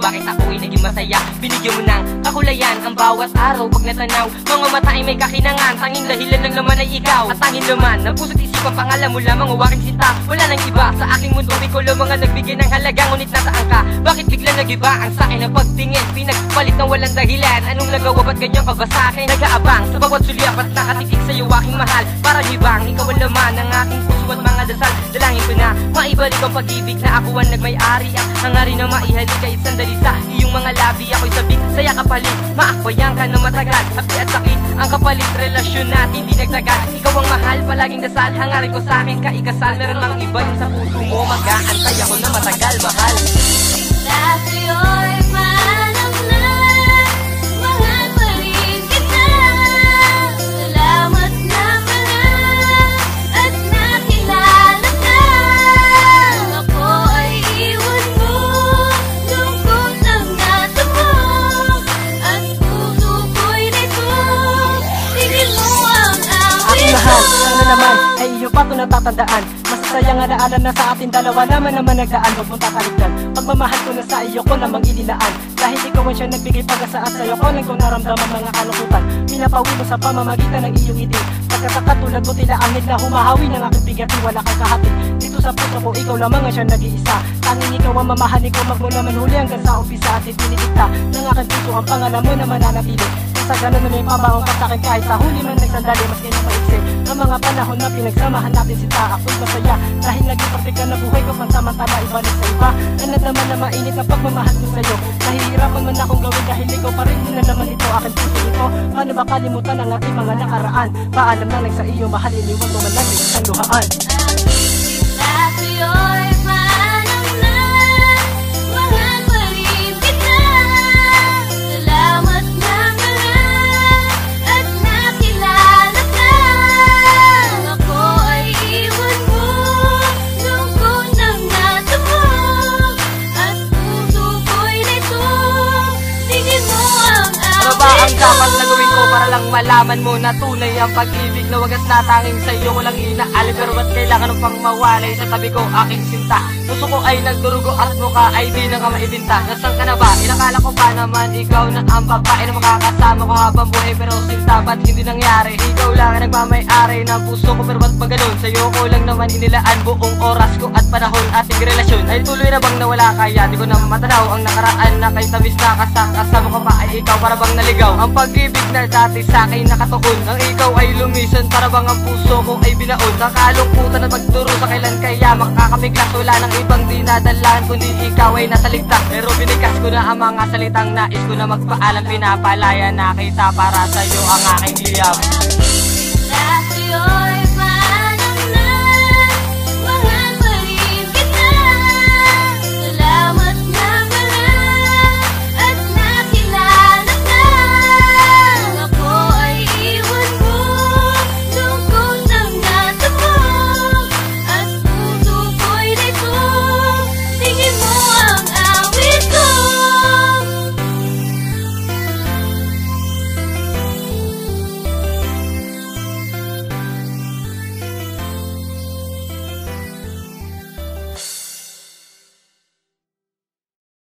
bakit ako'y naging masaya. Binigyan mo ng kakulayan ang bawat araw. Pag natanaw, mga mata ay may kakinangan. Tanging dahilan ng laman ay ikaw at tanging laman ng puso't isipan, pangalan mo lamang o aking sinta. Wala nang iba sa aking mundo, ikaw lamang ang nagbigay ng halaga. Ngunit nasaan ka? Bakit bigla nag-iba ang sa'kin ang pagtingin? Pinagpalit ng walang dahilan. Anong nagawa, ba't ganyan ka ba sa'kin? Nag-aabang sa bawat sulyap at nakatikik sa'yo aking mahal. Para hibang, ikaw ang laman ng aking puso at mga dasal. Dalangin ko na maibalik ang pag-ibig na ako ang nagmay-ari. Ang hangarin na maihalik ay sandali sa iyong mga labi. Ako'y sabik, saya kapalit, maakbayan ka na matagal. Api at sakit, ang kapalit, relasyon natin di nagtagal. Ikaw ang mahal, palaging dasal. Hangarin ko sa'kin ka ikasal. Meron mang iba yung sa puso mo, mag-aantay ako na matagal, mahal. Dahil sa'yo'y maalam na, mahal pa rin kita. Salamat na pala at nakilala ka. Ako ay iwan mo, lungkot ang natamo, at puso ko'y nito. Tigil mo ang awit Aking ko. mahal, sana naman ay iyo pa ito natatandaan. Masasayang alaalan na sa ating dalawa naman nagdaan. Huwag mong tatalikdan, pagmamahal ko na sa iyo ko lamang inilaan. Dahil ikaw ang siya nagbigay pag-asa at sa'yo ko lang ko naramdaman mga kalungkutan. Pinapawi mo sa pamamagitan ng iyong ngiti. Pagkat katulad mo tila angit na humahawi ng aking bigat, wala kang kahati. Dito sa puso ko ikaw lamang ang siya nag-iisa. Tanging ikaw ang mamahalin ko magmula man huli hanggang sa umpisa. At itinikita ng aking puso ang pangalan mo na mananatili. Sa ganun na may pabawang ka sa'kin kahit sa huli man nagsandali. Mas kanyang maiksi ang mga panahon na pinagsamahan natin sinta. Ako'y masaya dahil naging perfect na buhay ko pansamantala ibalik sa iba. Anad naman na mainit ang pagmamahal ko sa'yo. Nahihirapan man akong gawin dahil ikaw pa rin na naman ito aking puso nito. Paano ba kalimutan ang ating mga nakaraan? Paalam na lang sa iyo mahal, iniwan mo man lang sa isang luhaan. Dahil sa'yo'y maalam na, mahal pa rin kita. Salamat na pala at nakilala ka. Ako ay iwan mo, lungkot ang natamo, at puso ko'y nito. Tingin mo ang Ano ba ang dapat na gawin ko para lang malaman mo na tunay ang pag-ibig na wagas na tanging sa'yo walang inaalim? Pero ba't kailangan ng pang mawalay sa tabi ko aking sinta? Puso ko ay nagdurugo at mukha ay di na ka maibinta. Nasaan ka na ba? Inakala ko pa naman ikaw na ang babae na makakasama ko habang buhay. Pero sinta, ba't hindi nangyari? Ikaw lang ang nagmamay-ari ng puso ko, pero ba't ba ganun? Sa'yo ko lang naman inilaan buong oras ko at panahon ating relasyon. Ay tuloy na bang nawala kaya? Di ko na matanaw ang nakaraan na kay tamis na kasama ko pa ay ikaw para bang naligaw. Ang pag-ibig na dati sa'kin nakatukon, ang ikaw ay lumisan para bang ang puso ko ay binaon. Nakalungkutan at magturo sa kailan kaya makakabiglas. Wala nang ibang dinadalaan kundi ikaw ay nasa ligtas. Pero binigas ko na ang mga salitang nais ko na magpaalam. Pinapalaya na kita para sa'yo ang aking hiyap.